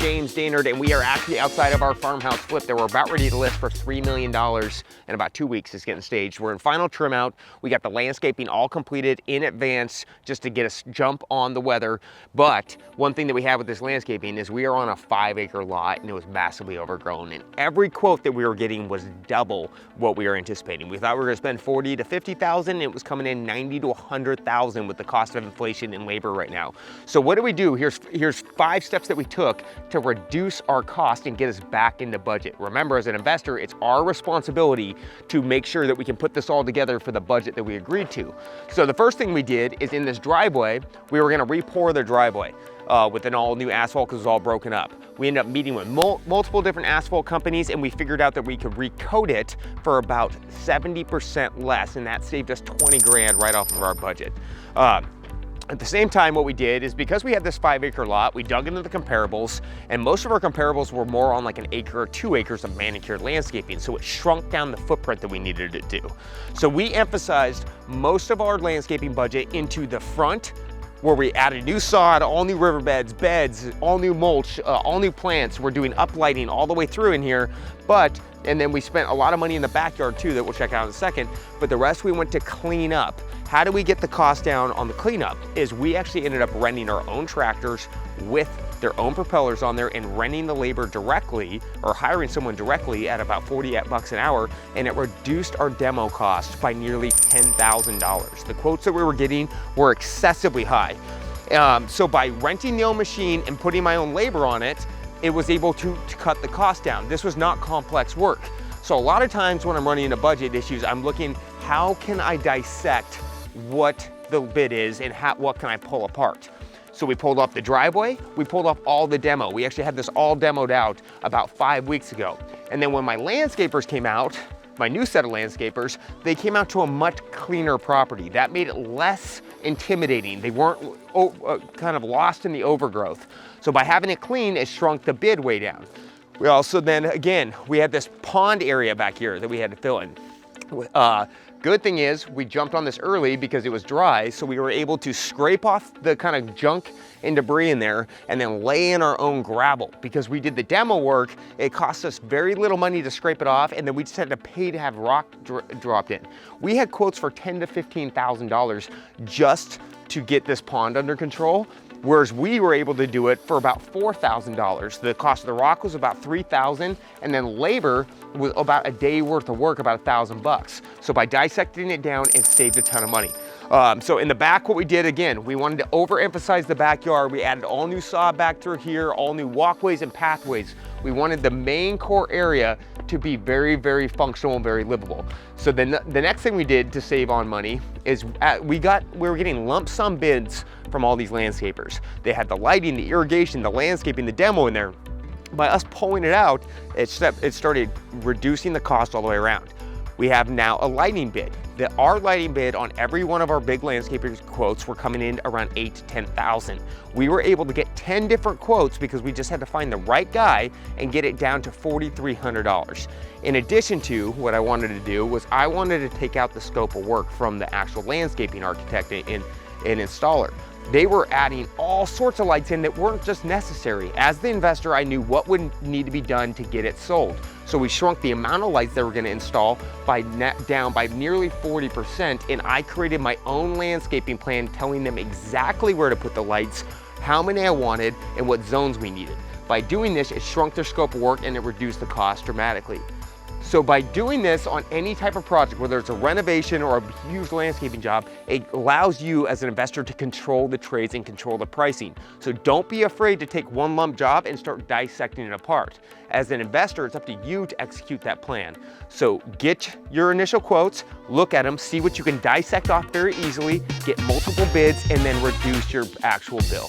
James Dainard, and we are actually outside of our farmhouse flip that we're about ready to list for $3 million in about 2 weeks. It's getting staged. We're in final trim out. We got the landscaping all completed in advance just to get us jump on the weather. But one thing that we have with this landscaping is we are on a 5-acre lot and it was massively overgrown. And every quote that we were getting was double what we were anticipating. We thought we were going to spend 40 to 50,000. It was coming in 90 to 100,000 with the cost of inflation and labor right now. So what do we do? Here's 5 steps that we took to reduce our cost and get us back into budget. Remember, as an investor, it's our responsibility to make sure that we can put this all together for the budget that we agreed to. So the first thing we did is in this driveway, we were gonna re-pour the driveway with an all new asphalt because it was all broken up. We ended up meeting with multiple different asphalt companies, and we figured out that we could recoat it for about 70% less, and that saved us 20 grand right off of our budget. At the same time, what we did is because we had this 5-acre lot, we dug into the comparables, and most of our comparables were more on like an acre or 2 acres of manicured landscaping. So it shrunk down the footprint that we needed to do. So we emphasized most of our landscaping budget into the front, where we added new sod, all new riverbeds, beds, all new mulch, all new plants. We're doing uplighting all the way through in here. And then we spent a lot of money in the backyard too that we'll check out in a second, but the rest we went to clean up. How do we get the cost down on the cleanup? Is we actually ended up renting our own tractors with their own propellers on there and renting the labor directly or hiring someone directly at about 40 bucks an hour, and it reduced our demo cost by nearly $10,000. The quotes that we were getting were excessively high. So by renting the own machine and putting my own labor on it, it was able to cut the cost down. This was not complex work. So a lot of times when I'm running into budget issues, I'm looking, how can I dissect what the bid is and what can I pull apart? So we pulled off the driveway, we pulled off all the demo. We actually had this all demoed out about 5 weeks ago. And then when my landscapers came out, my new set of landscapers, they came out to a much cleaner property. That made it less intimidating. They weren't kind of lost in the overgrowth. So by having it clean, it shrunk the bid way down. We also then, again, we had this pond area back here that we had to fill in. Good thing is we jumped on this early because it was dry, so we were able to scrape off the kind of junk and debris in there and then lay in our own gravel. Because we did the demo work, it cost us very little money to scrape it off, and then we just had to pay to have rock dropped in. We had quotes for $10,000 to $15,000 just to get this pond under control, whereas we were able to do it for about $4,000. The cost of the rock was about $3,000, and then labor was about a day worth of work, about $1,000. So by dissecting it down, it saved a ton of money. So in the back, what we did, again, we wanted to overemphasize the backyard. We added all new sod back through here, all new walkways and pathways. We wanted the main core area to be very, very functional and very livable. So then the next thing we did to save on money is we were getting lump sum bids from all these landscapers. They had the lighting, the irrigation, the landscaping, the demo in there. By us pulling it out, it started reducing the cost all the way around. We have now a lighting bid. Our lighting bid on every one of our big landscapers quotes were coming in around 8,000 to 10,000. We were able to get 10 different quotes because we just had to find the right guy and get it down to $4,300. In addition to what I wanted to do was I wanted to take out the scope of work from the actual landscaping architect and installer. They were adding all sorts of lights in that weren't just necessary. As the investor, I knew what would need to be done to get it sold. So we shrunk the amount of lights that we're going to install down by nearly 40%, and I created my own landscaping plan telling them exactly where to put the lights, how many I wanted, and what zones we needed. By doing this, it shrunk their scope of work and it reduced the cost dramatically. So by doing this on any type of project, whether it's a renovation or a huge landscaping job, it allows you as an investor to control the trades and control the pricing. So don't be afraid to take one lump job and start dissecting it apart. As an investor, it's up to you to execute that plan. So get your initial quotes, look at them, see what you can dissect off very easily, get multiple bids, and then reduce your actual bill.